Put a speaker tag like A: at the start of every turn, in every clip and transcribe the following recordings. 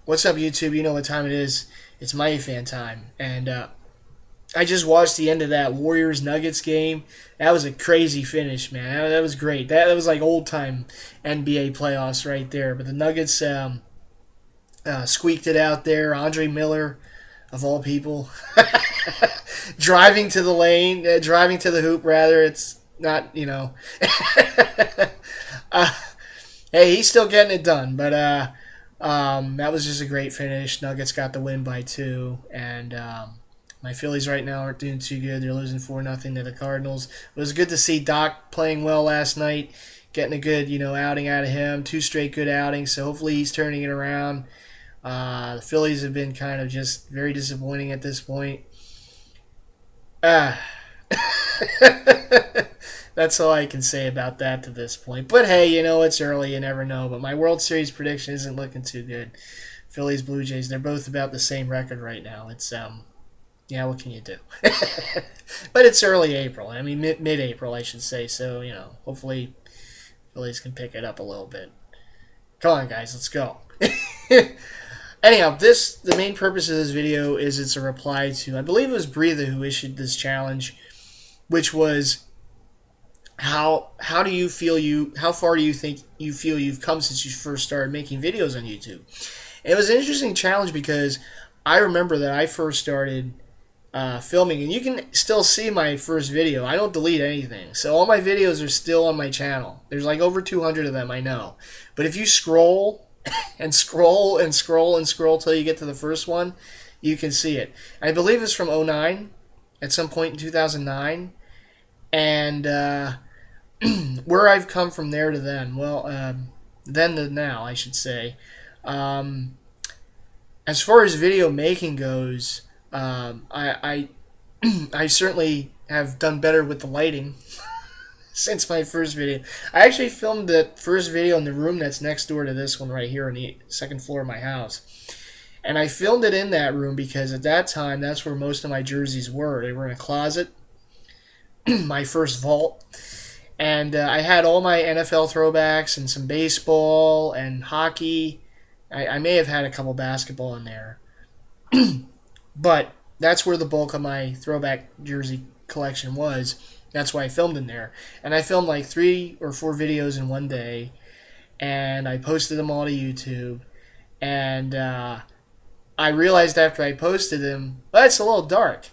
A: What's up, YouTube? You know what time it is. It's MightyFan time. And I just watched the end of that Warriors-Nuggets game. That was a crazy finish, man. That was great. That was like old-time NBA playoffs right there. But the Nuggets squeaked it out there. Andre Miller, of all people, driving to the lane, driving to the hoop, rather. It's not, uh, hey, he's still getting it done. But that was just a great finish. Nuggets got the win by 2, and my Phillies right now aren't doing too good. They're losing 4-0 to the Cardinals. It was good to see Doc playing well last night, getting a good outing out of him. 2 straight good outings, so hopefully he's turning it around. The Phillies have been kind of just very disappointing at this point. Ah. That's all I can say about that to this point. But hey, it's early, you never know. But my World Series prediction isn't looking too good. Phillies, Blue Jays, they're both about the same record right now. It's yeah, what can you do? But it's early April. I mean, mid-April, I should say. So, hopefully Phillies can pick it up a little bit. Come on, guys, let's go. Anyhow, the main purpose of this video is it's a reply to, I believe it was Breetha who issued this challenge, which was how far do you think you feel you've come since you first started making videos on YouTube? And it was an interesting challenge because I remember that I first started filming, and you can still see my first video. I don't delete anything, so all my videos are still on my channel. There's like over 200 of them, I know. But if you scroll and scroll and scroll and scroll till you get to the first one, you can see it. I believe it's from '09, at some point in 2009, and where I've come from there to then. Well, then to now, I should say. As far as video making goes, I certainly have done better with the lighting since my first video. I actually filmed the first video in the room that's next door to this one right here on the second floor of my house. And I filmed it in that room because at that time, that's where most of my jerseys were. They were in a closet, my first vault. And I had all my NFL throwbacks and some baseball and hockey. I may have had a couple basketball in there. But that's where the bulk of my throwback jersey collection was. That's why I filmed in there. And I filmed like 3 or 4 videos in one day. And I posted them all to YouTube. And I realized after I posted them, well, it's a little dark.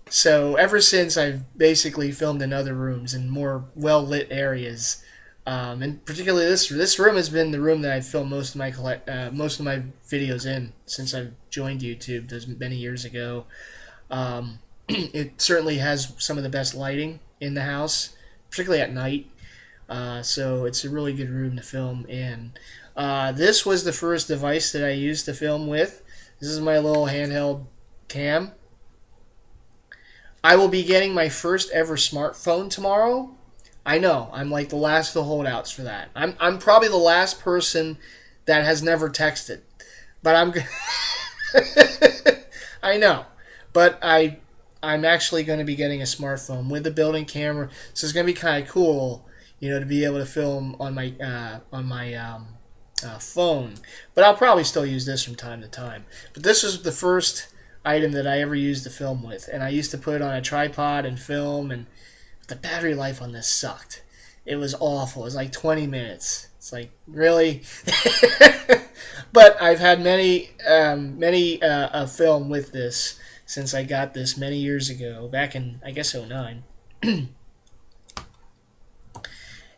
A: So ever since, I've basically filmed in other rooms in more well-lit areas. And particularly this room has been the room that I've filmed most of my videos in since I've joined YouTube those many years ago. It certainly has some of the best lighting in the house, particularly at night. So it's a really good room to film in. This was the first device that I used to film with. This is my little handheld cam. I will be getting my first ever smartphone tomorrow. I know, I'm like the last of the holdouts for that. I'm probably the last person that has never texted. But I know. But I'm actually going to be getting a smartphone with a built-in camera. So it's going to be kind of cool, to be able to film on my phone. But I'll probably still use this from time to time. But this was the first item that I ever used to film with. And I used to put it on a tripod and film, and the battery life on this sucked. It was awful. It was like 20 minutes. It's like, really? But I've had many film with this since I got this many years ago, back in, I guess, '09.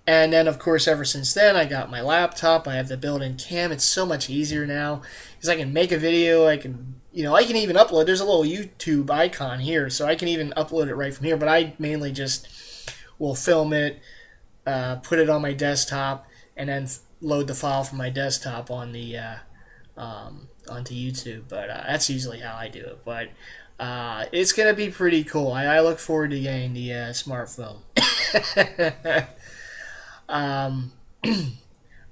A: And then, of course, ever since then, I got my laptop. I have the built-in cam. It's so much easier now because I can make a video. I can even upload. There's a little YouTube icon here, so I can even upload it right from here. But I mainly just will film it, put it on my desktop, and then load the file from my desktop on the onto YouTube. But that's usually how I do it. But it's gonna be pretty cool. I look forward to getting the smartphone.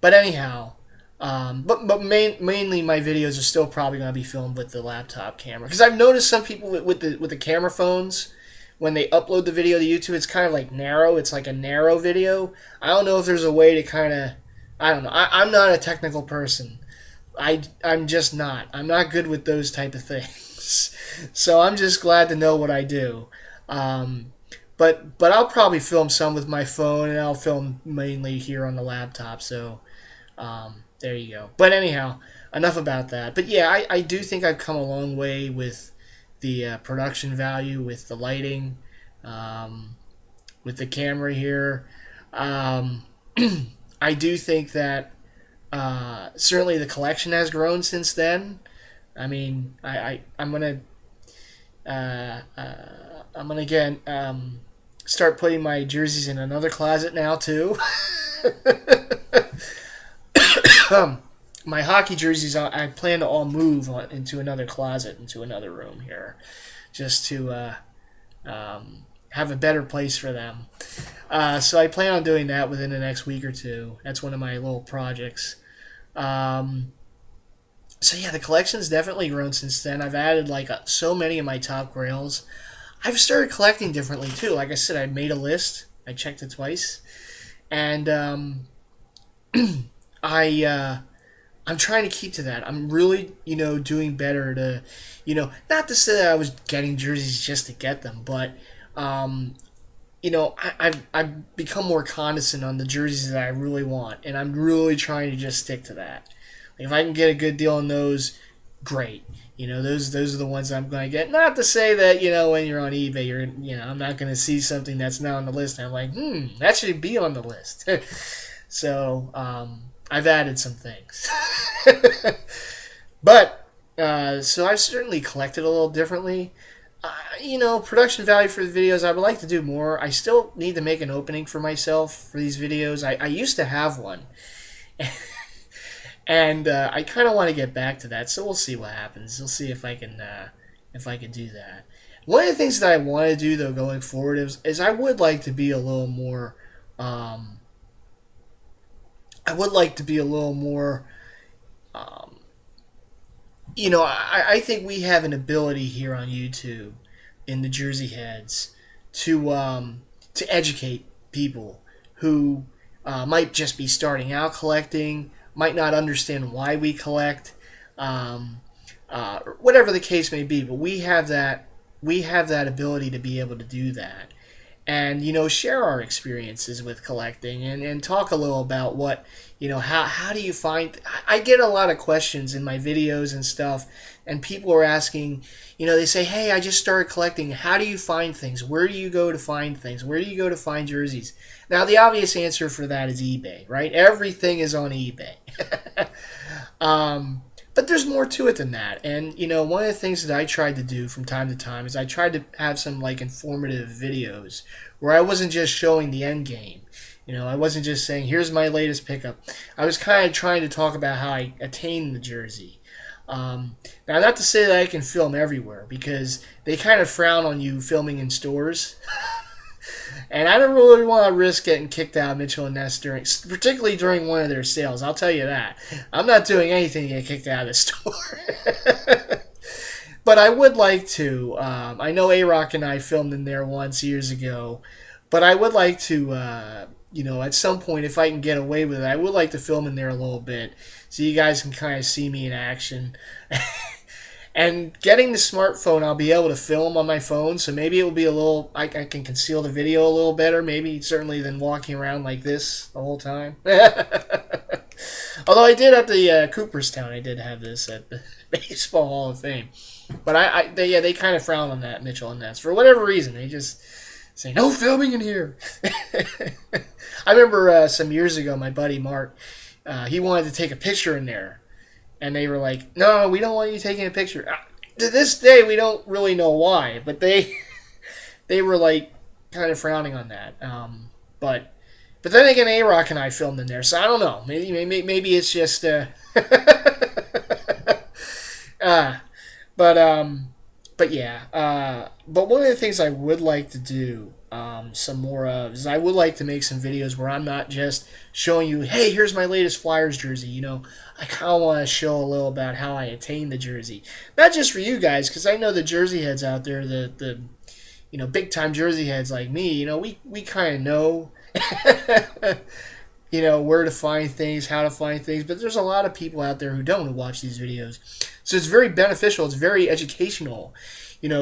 A: But anyhow, mainly my videos are still probably going to be filmed with the laptop camera, because I've noticed some people with the camera phones, when they upload the video to YouTube, it's kind of like narrow. It's like a narrow video. I don't know if there's a way to kind of I don't know. I'm not a technical person. I'm just not. I'm not good with those type of things. So I'm just glad to know what I do. Um, but I'll probably film some with my phone, and I'll film mainly here on the laptop. So there you go. But anyhow, enough about that. But yeah, I do think I've come a long way with the production value, with the lighting, um, with the camera here. Um, I do think that certainly the collection has grown since then. I mean, I'm gonna again start putting my jerseys in another closet now too. My hockey jerseys, I plan to all move into another closet, into another room here, just to have a better place for them. So I plan on doing that within the next week or two. That's one of my little projects. Um, so yeah, the collection's definitely grown since then. I've added like so many of my top grails. I've started collecting differently too. Like I said, I made a list. I checked it twice, and I I'm trying to keep to that. I'm really doing better to not to say that I was getting jerseys just to get them, but um, I've become more condescendent on the jerseys that I really want, and I'm really trying to just stick to that. Like if I can get a good deal on those, great. Those are the ones I'm going to get. Not to say that when you're on eBay, I'm not going to see something that's not on the list, and I'm like, that should be on the list. So I've added some things, but so I've certainly collected a little differently. Production value for the videos, I would like to do more. I still need to make an opening for myself for these videos. I used to have one, and I kind of want to get back to that. So we'll see what happens. We'll see if I can do that. One of the things that I want to do though going forward is I would like to be a little more. I would like to be a little more. Um, I think we have an ability here on YouTube in the Jersey Heads to educate people who might just be starting out collecting, might not understand why we collect, um, whatever the case may be. But we have that ability to be able to do that, and share our experiences with collecting, and talk a little about what how do you find. I get a lot of questions in my videos and stuff, and people are asking, they say, hey, I just started collecting, how do you find things, where do you go to find things, where do you go to find jerseys? Now the obvious answer for that is eBay, right? Everything is on eBay. But there's more to it than that. And, one of the things that I tried to do from time to time is I tried to have some, like, informative videos where I wasn't just showing the end game. I wasn't just saying, here's my latest pickup. I was kind of trying to talk about how I attained the jersey. Now, not to say that I can film everywhere, because they kind of frown on you filming in stores. And I don't really want to risk getting kicked out of Mitchell and Ness particularly during one of their sales. I'll tell you that. I'm not doing anything to get kicked out of the store. But I would like to. I know A-Rock and I filmed in there once years ago. But I would like to, at some point, if I can get away with it, I would like to film in there a little bit so you guys can kind of see me in action. And getting the smartphone, I'll be able to film on my phone, so maybe it will be a little. I can conceal the video a little better, maybe certainly than walking around like this the whole time. Although I did at the Cooperstown, I did have this at the Baseball Hall of Fame, but they kind of frown on that, Mitchell and Ness, for whatever reason. They just say no filming in here. I remember some years ago, my buddy Mark, he wanted to take a picture in there. And they were like, no, we don't want you taking a picture. To this day, we don't really know why, but they were like kind of frowning on that. But then again, A-Rock and I filmed in there, so I don't know. Maybe it's just but yeah. But one of the things I would like to do some more of is I would like to make some videos where I'm not just showing you, hey, here's my latest Flyers jersey. I kind of want to show a little about how I attained the jersey. Not just for you guys, because I know the jersey heads out there, the big time jersey heads like me, we kind of know where to find things, how to find things. But there's a lot of people out there who don't watch these videos. So it's very beneficial. It's very educational,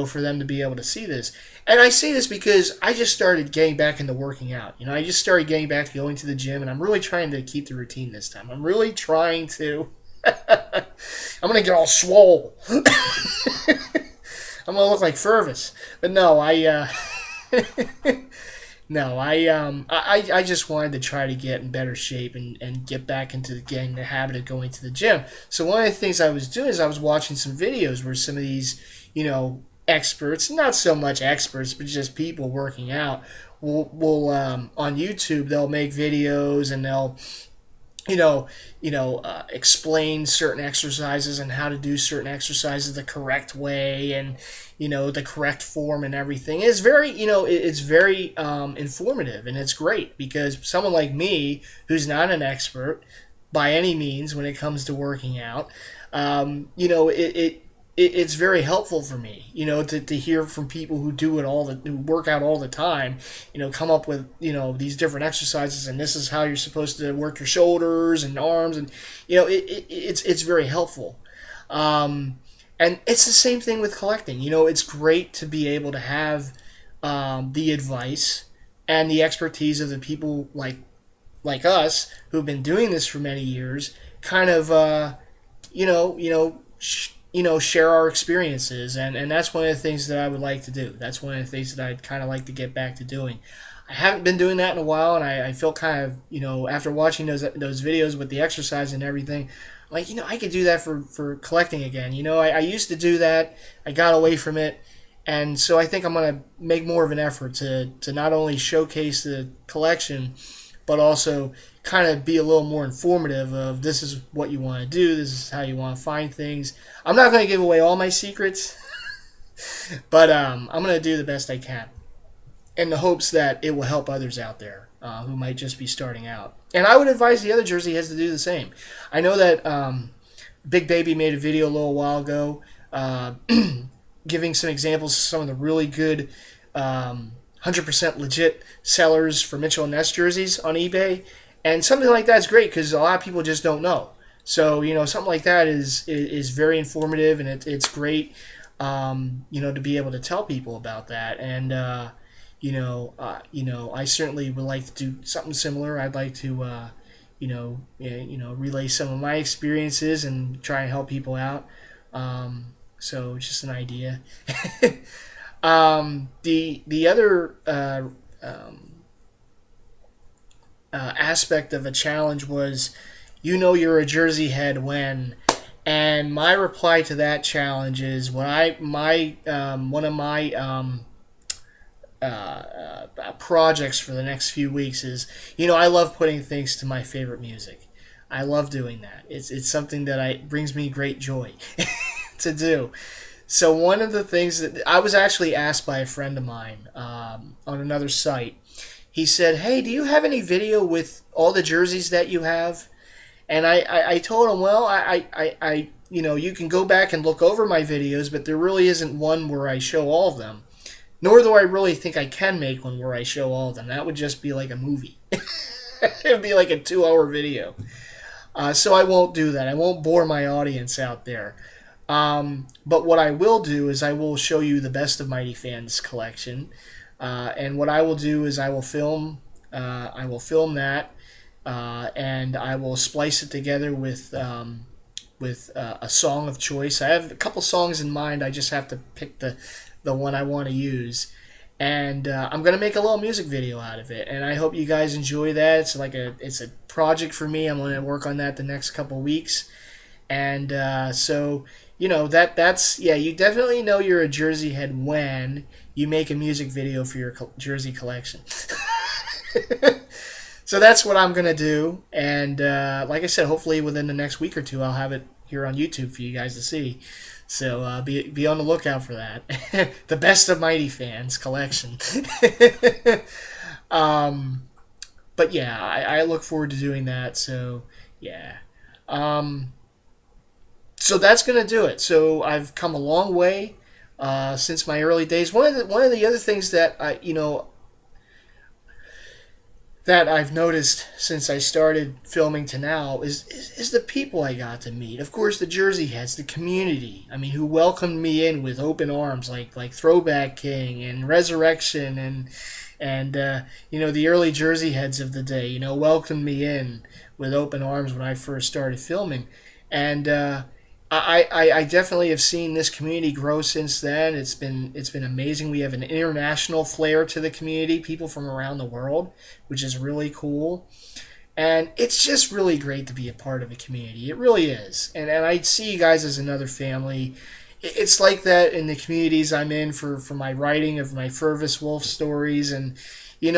A: for them to be able to see this. And I say this because I just started getting back into working out. I just started getting back to going to the gym, and I'm really trying to keep the routine this time. I'm really trying to. I'm going to get all swole. I'm going to look like Fervis. But no, No, I just wanted to try to get in better shape and get back into getting the habit of going to the gym. So one of the things I was doing is I was watching some videos where some of these, experts, not so much experts, but just people working out, will on YouTube, they'll make videos and they'll explain certain exercises and how to do certain exercises the correct way, and the correct form and everything. It's very it's very informative, and it's great because someone like me, who's not an expert by any means when it comes to working out, it's very helpful for me, to hear from people who do it who work out all the time, come up with, these different exercises, and this is how you're supposed to work your shoulders and arms, and, it's very helpful. And it's the same thing with collecting. It's great to be able to have the advice and the expertise of the people like us who've been doing this for many years, kind of, share our experiences, and that's one of the things that I would like to do. That's one of the things that I'd kind of like to get back to doing. I haven't been doing that in a while, and I feel kind of, after watching those videos with the exercise and everything, like, I could do that for collecting again. I used to do that. I got away from it, and so I think I'm going to make more of an effort to not only showcase the collection, but also kind of be a little more informative of this is what you want to do, this is how you want to find things. I'm not going to give away all my secrets, but I'm going to do the best I can in the hopes that it will help others out there who might just be starting out. And I would advise the other Jersey heads to do the same. I know that Big Baby made a video a little while ago giving some examples of some of the really good 100% legit sellers for Mitchell & Ness jerseys on eBay. And something like that is great because a lot of people just don't know. So, something like that is very informative, and it's great, to be able to tell people about that. And, I certainly would like to do something similar. I'd like to, relay some of my experiences and try and help people out. So it's just an idea. The other aspect of a challenge was, you're a Jersey head when, and my reply to that challenge is one of my projects for the next few weeks is, I love putting things to my favorite music. I love doing that. It's something that brings me great joy to do. So one of the things that I was actually asked by a friend of mine on another site, he said, "Hey, do you have any video with all the jerseys that you have?" And I told him, well, I you can go back and look over my videos, but there really isn't one where I show all of them. Nor do I really think I can make one where I show all of them. That would just be like a movie. It would be like a 2-hour video. So I won't do that. I won't bore my audience out there. But what I will do is I will show you the best of MightyFan's collection. And what I will do is I will film that, and I will splice it together with a song of choice. I have a couple songs in mind. I just have to pick the one I want to use. And I'm going to make a little music video out of it. And I hope you guys enjoy that. It's a project for me. I'm going to work on that the next couple weeks. And so, that's you definitely know you're a Jersey head when you make a music video for your jersey collection. So that's what I'm going to do. And like I said, hopefully within the next week or two, I'll have it here on YouTube for you guys to see. So be on the lookout for that. The best of MightyFan's collection. But yeah, I look forward to doing that. So yeah. So that's going to do it. So I've come a long way since my early days. One of the other things that that I've noticed since I started filming to now is the people I got to meet. Of course, the Jersey heads, the community. I mean, who welcomed me in with open arms, like Throwback King and Resurrection and the early Jersey heads of the day. Welcomed me in with open arms when I first started filming, and I definitely have seen this community grow since then. It's been amazing. We have an international flair to the community, people from around the world, which is really cool. And it's just really great to be a part of a community. It really is. And I see you guys as another family. It's like that in the communities I'm in for my writing of my Furvis Wolf stories. And, you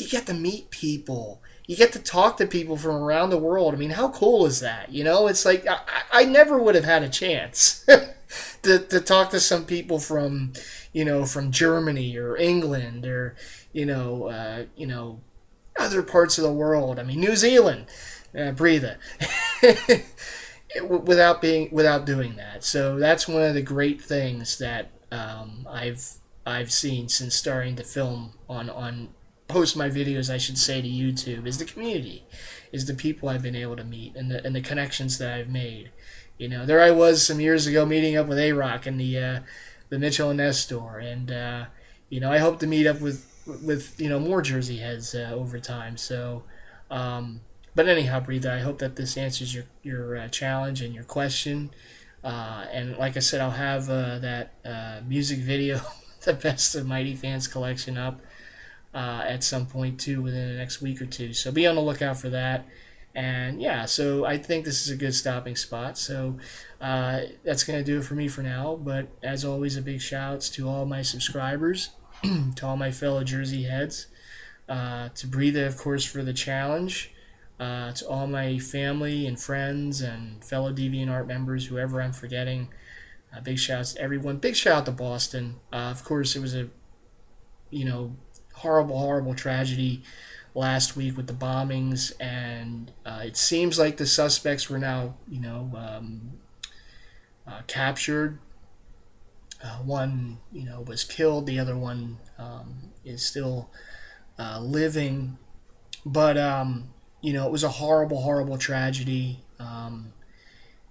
A: get to meet people. You get to talk to people from around the world. I mean, how cool is that? It's like I never would have had a chance to talk to some people from Germany or England or other parts of the world. I mean, New Zealand, Breetha, without doing that. So that's one of the great things that I've seen since starting to film on post my videos, I should say, to YouTube, is the community, is the people I've been able to meet and the connections that I've made. There I was some years ago meeting up with A-Rock in the Mitchell and Ness store, and I hope to meet up with more Jersey heads over time. So, but anyhow, Breetha, I hope that this answers your challenge and your question. And like I said, I'll have that music video, the best of MightyFan's collection up at some point too within the next week or two. So be on the lookout for that. And yeah, so I think this is a good stopping spot. So that's going to do it for me for now. But as always, a big shout outs to all my subscribers, to all my fellow Jersey heads, to Breetha, of course, for the challenge, to all my family and friends and fellow DeviantArt members, whoever I'm forgetting. Big shout outs to everyone. Big shout out to Boston. Of course, it was a horrible tragedy last week with the bombings, and it seems like the suspects were now captured. One was killed, the other one is still living, but it was a horrible tragedy.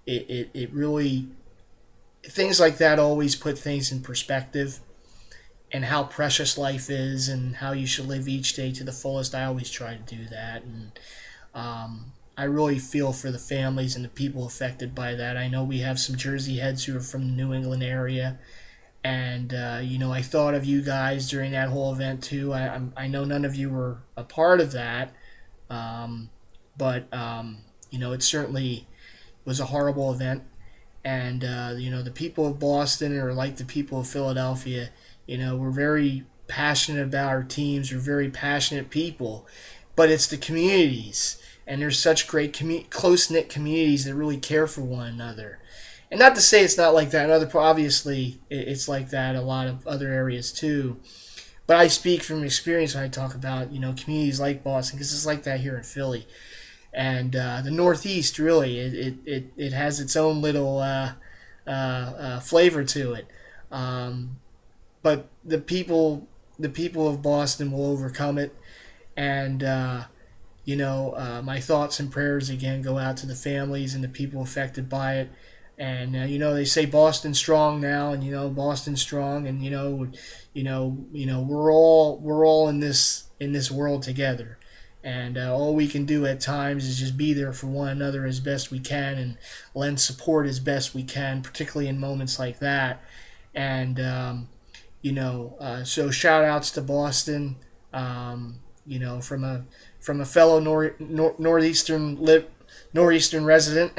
A: It really, things like that always put things in perspective, and how precious life is and how you should live each day to the fullest. I always try to do that, and I really feel for the families and the people affected by that. I know we have some Jersey heads who are from the New England area, and I thought of you guys during that whole event too. I know none of you were a part of that, but it certainly was a horrible event. And the people of Boston are like the people of Philadelphia. We're very passionate about our teams. We're very passionate people, but it's the communities, and there's such great close-knit communities that really care for one another. And not to say it's not like that in other, obviously it's like that in a lot of other areas too. But I speak from experience when I talk about communities like Boston, because it's like that here in Philly, and the Northeast. Really, it has its own little flavor to it. But the people of Boston will overcome it, and my thoughts and prayers again go out to the families and the people affected by it. And they say Boston strong now, and Boston strong, and we're all in this world together, and all we can do at times is just be there for one another as best we can and lend support as best we can, particularly in moments like that. And so shout outs to Boston, from a fellow northeastern resident,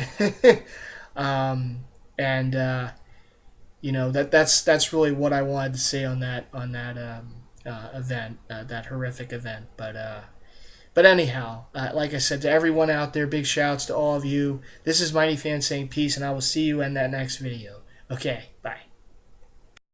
A: that's really what I wanted to say on that event, that horrific event. But anyhow, like I said, to everyone out there, big shouts to all of you. This is MightyFan saying peace, and I will see you in that next video. Okay, bye.